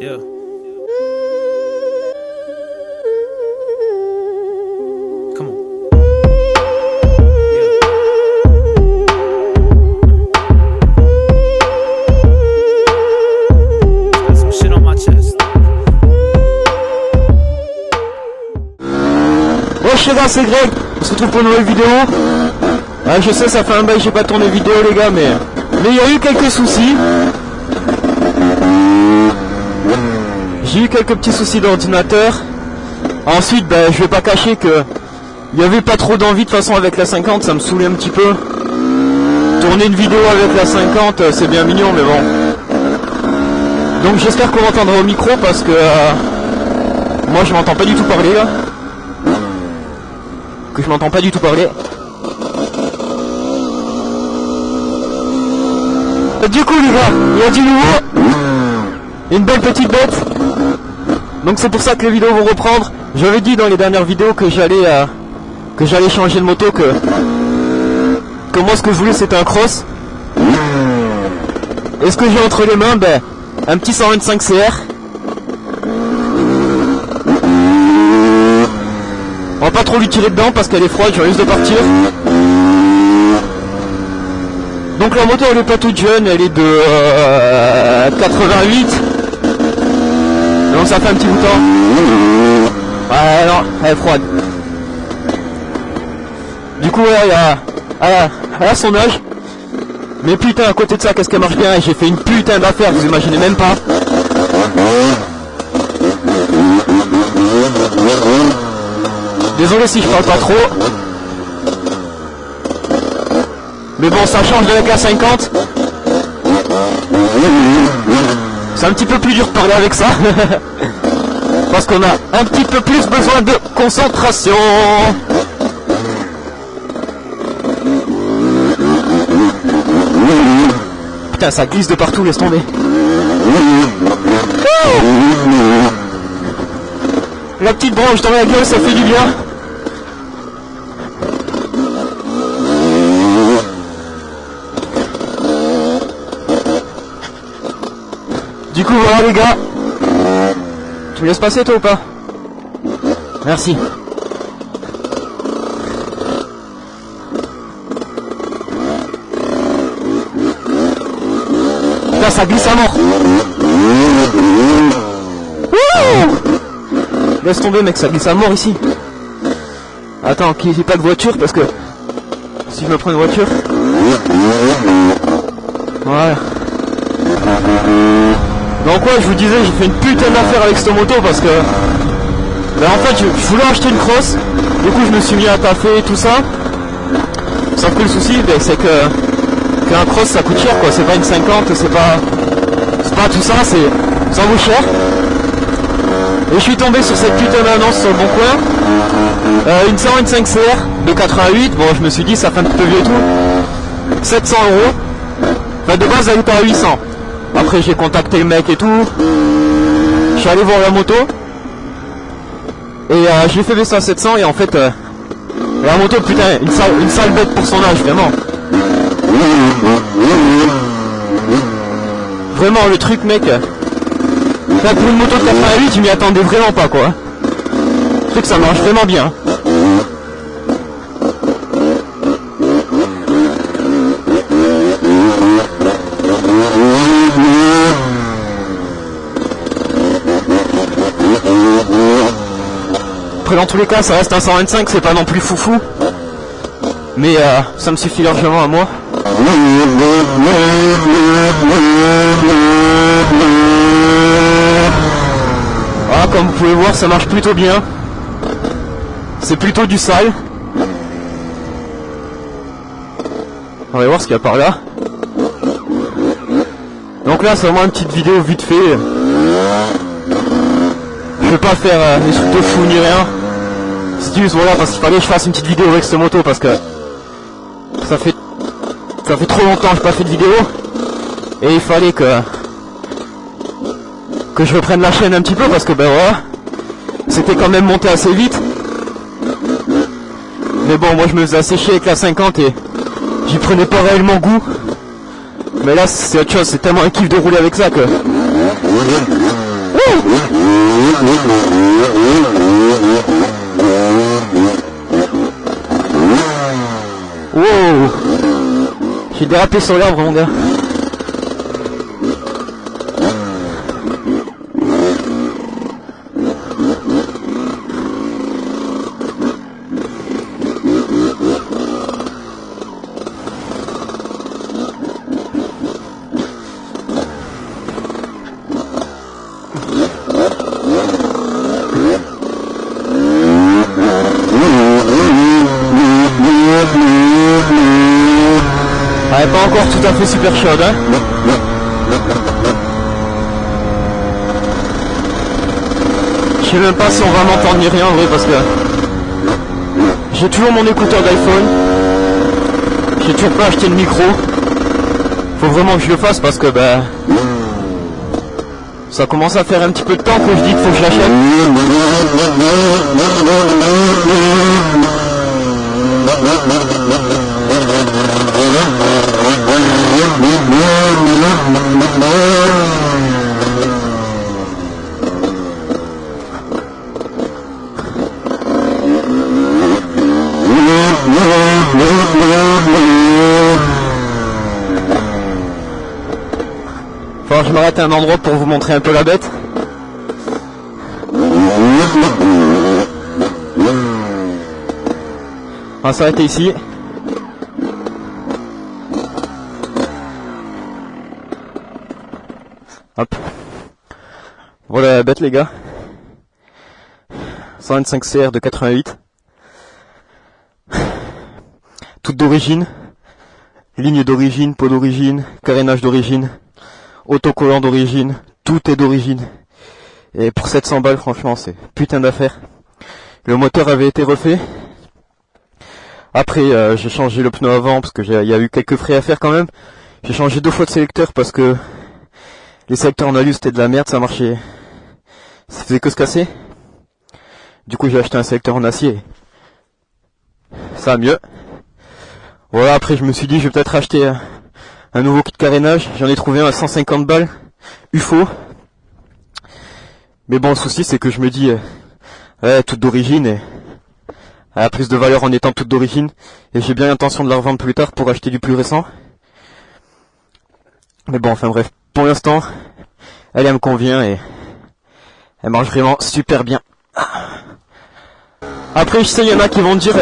Yeah. Come on. Yeah. Got some shit on my chest. Bon, je sais pas, c'est Greg. On se retrouve pour une nouvelle vidéo. Ah, je sais, ça fait un bail, j'ai pas tourné vidéo, les gars, mais il y a eu quelques soucis. J'ai eu quelques petits soucis d'ordinateur. Ensuite, je vais pas cacher que il y avait pas trop d'envie de toute façon avec la 50, ça me saoulait un petit peu. Tourner une vidéo avec la 50, c'est bien mignon, mais bon. Donc j'espère qu'on m'entendra au micro parce que moi je m'entends pas du tout parler là. Que je m'entends pas du tout parler. Du coup les gars, il y a du nouveau. Une belle petite bête. Donc c'est pour ça que les vidéos vont reprendre. J'avais dit dans les dernières vidéos que j'allais changer de moto, que moi ce que je voulais c'était un cross. Et ce que j'ai entre les mains, un petit 125 CR. On va pas trop lui tirer dedans parce qu'elle est froide, je risque de partir. Donc la moto elle est pas toute jeune, elle est de 88. Donc ça fait un petit bout de temps. Ouais non, elle est froide. Du coup elle a son âge. Mais putain à côté de ça qu'est-ce qu'elle marche bien. J'ai fait une putain d'affaire, vous imaginez même pas. Désolé si je parle pas trop. Mais bon, ça change de la 50. C'est un petit peu plus dur de parler avec ça. Parce qu'on a un petit peu plus besoin de concentration. Putain, ça glisse de partout, laisse tomber. La petite branche dans la gueule, ça fait du bien. Du coup voilà les gars. Tu me laisses passer toi ou pas? Merci. Là ça glisse à mort. Wouh! Laisse tomber mec, ça glisse à mort ici. Attends, qu'il n'y ait pas de voiture parce que si je me prends une voiture. Voilà. Donc ouais, je vous disais, j'ai fait une putain d'affaire avec cette moto parce que en fait je voulais acheter une cross. Du coup je me suis mis à taffer et tout ça. Sauf que le souci c'est que qu'un cross ça coûte cher quoi, c'est pas une 50, c'est pas tout ça, ça vaut cher. Et je suis tombé sur cette putain d'annonce sur le bon coin. Une 125 CR de 88, bon je me suis dit ça fait un petit peu vieux et tout. 700 €. Enfin de base elle était à 800. Après j'ai contacté le mec et tout. Je suis allé voir la moto. Et je l'ai fait baisser à 700 et en fait la moto putain une sale bête pour son âge vraiment. Vraiment le truc mec. Là, pour une moto de 88 je m'y attendais vraiment pas quoi. Le truc ça marche vraiment bien. Après dans tous les cas ça reste un 125, c'est pas non plus foufou. Mais ça me suffit largement à moi. Voilà, comme vous pouvez voir ça marche plutôt bien. C'est plutôt du sale. On va voir ce qu'il y a par là. Donc là c'est vraiment une petite vidéo vite fait. Je vais pas faire des trucs de fou ni rien. C'est juste voilà parce qu'il fallait que je fasse une petite vidéo avec cette moto parce que ça fait trop longtemps que j'ai pas fait de vidéo. Et il fallait que je reprenne la chaîne un petit peu parce que voilà. C'était quand même monté assez vite. Mais bon moi je me faisais assez chier avec la 50 et j'y prenais pas réellement goût. Mais là c'est autre chose, c'est tellement un kiff de rouler avec ça que Wow. J'ai dérapé sur l'arbre, mon gars. Elle est pas encore tout à fait super chaude, hein. Je sais même pas si on va m'entendre ni rien en vrai parce que j'ai toujours mon écouteur d'iPhone. J'ai toujours pas acheté le micro. Faut vraiment que je le fasse parce que bah ça commence à faire un petit peu de temps que je dis qu'il faut que je l'achète. Faut que je m'arrête à un endroit pour vous montrer un peu la bête. On va s'arrêter ici. Hop. Voilà la bête les gars. 125 CR de 88. Toute d'origine. Ligne d'origine, pot d'origine, carénage d'origine, autocollant d'origine, tout est d'origine. Et pour 700 balles franchement c'est putain d'affaire. Le moteur avait été refait. Après j'ai changé le pneu avant parce que il y a eu quelques frais à faire quand même. J'ai changé 2 fois de sélecteur parce que les sélecteurs en alu c'était de la merde, ça marchait. Ça faisait que se casser. Du coup j'ai acheté un sélecteur en acier. Ça va mieux. Voilà, après je me suis dit je vais peut-être acheter un nouveau kit de carénage. J'en ai trouvé un à 150 balles. UFO. Mais bon le souci c'est que je me dis toute d'origine et elle a plus de valeur en étant toute d'origine. Et j'ai bien l'intention de la revendre plus tard pour acheter du plus récent. Mais bon enfin bref. Pour l'instant, elle me convient et elle marche vraiment super bien. Après je sais il y en a qui vont dire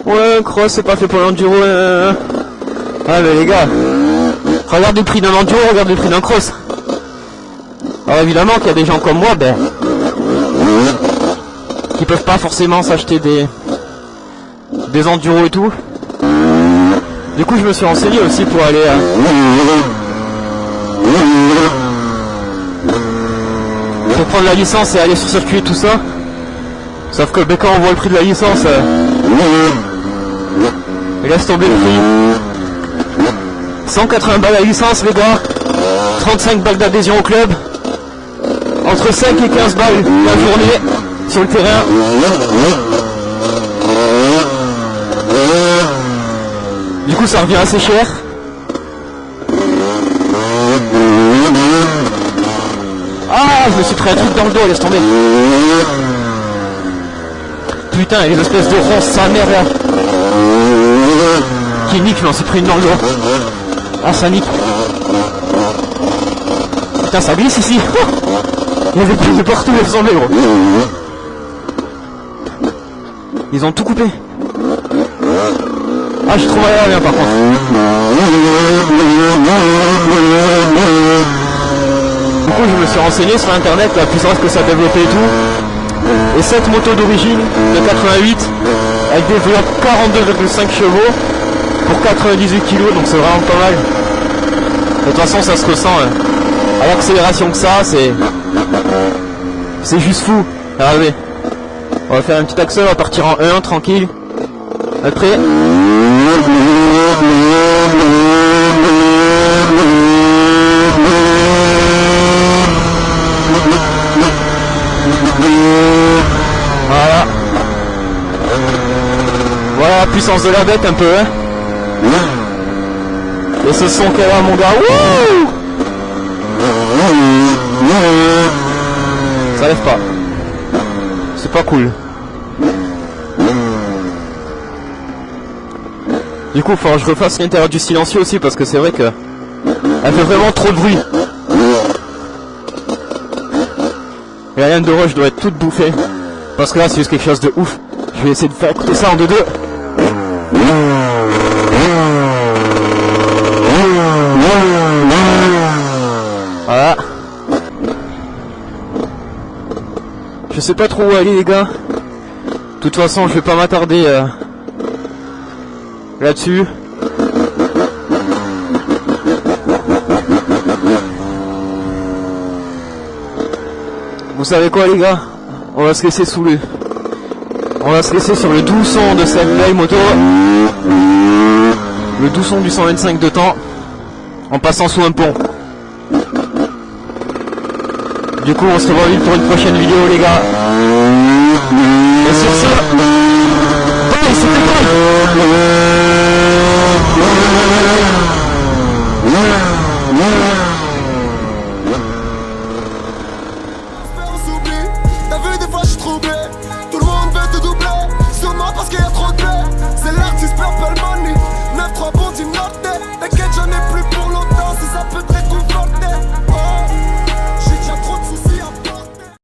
ouais cross c'est pas fait pour l'enduro. Ah mais les gars, regarde le prix d'un enduro, regarde le prix d'un cross. Alors évidemment qu'il y a des gens comme moi qui peuvent pas forcément s'acheter des enduros et tout. Du coup je me suis renseigné aussi pour aller pour prendre la licence et aller sur circuit et tout ça. Sauf que quand on voit le prix de la licence, laisse tomber le prix. 180 balles la licence les gars, 35 balles d'adhésion au club, entre 5 et 15 balles la journée sur le terrain. Du coup ça revient assez cher. Ah je me suis pris un truc dans le dos, laisse tomber. Putain, et les espèces de ronces, sa mère là. Qui nique, je m'en suis pris une dans le dos. Ah, ça nique. Putain, ça glisse ici. Il y avait plus de partout, laisse tomber, gros. Ils ont tout coupé. Ah, j'ai trop mal à rien par contre. Du coup, je me suis renseigné sur internet, la puissance que ça développait et tout. Et cette moto d'origine de 88, elle développe 42,5 chevaux pour 98 kg, donc c'est vraiment pas mal. De toute façon, ça se ressent à l'accélération que ça, c'est juste fou. Regardez, on va faire un petit accès, on va partir en 1 tranquille. Après. Voilà. Voilà la puissance de la bête un peu hein. Et ce son qu'elle a mon gars. Wouh. ça lève pas. C'est pas cool. Du coup, faut que je refasse l'intérieur du silencieux aussi parce que c'est vrai que elle fait vraiment trop de bruit. Et la lame de roche doit être toute bouffée. Parce que là, c'est juste quelque chose de ouf. Je vais essayer de faire écouter ça en 2-2. Voilà. Je sais pas trop où aller les gars. De toute façon je vais pas m'attarder là-dessus. Vous savez quoi les gars? On va se laisser sous le... On va se laisser sur le doux son de cette vieille moto. Le doux son du 125 de temps. En passant sous un pont. Du coup on se revoit vite pour une prochaine vidéo les gars. Et sur ce, bye, c'était cool.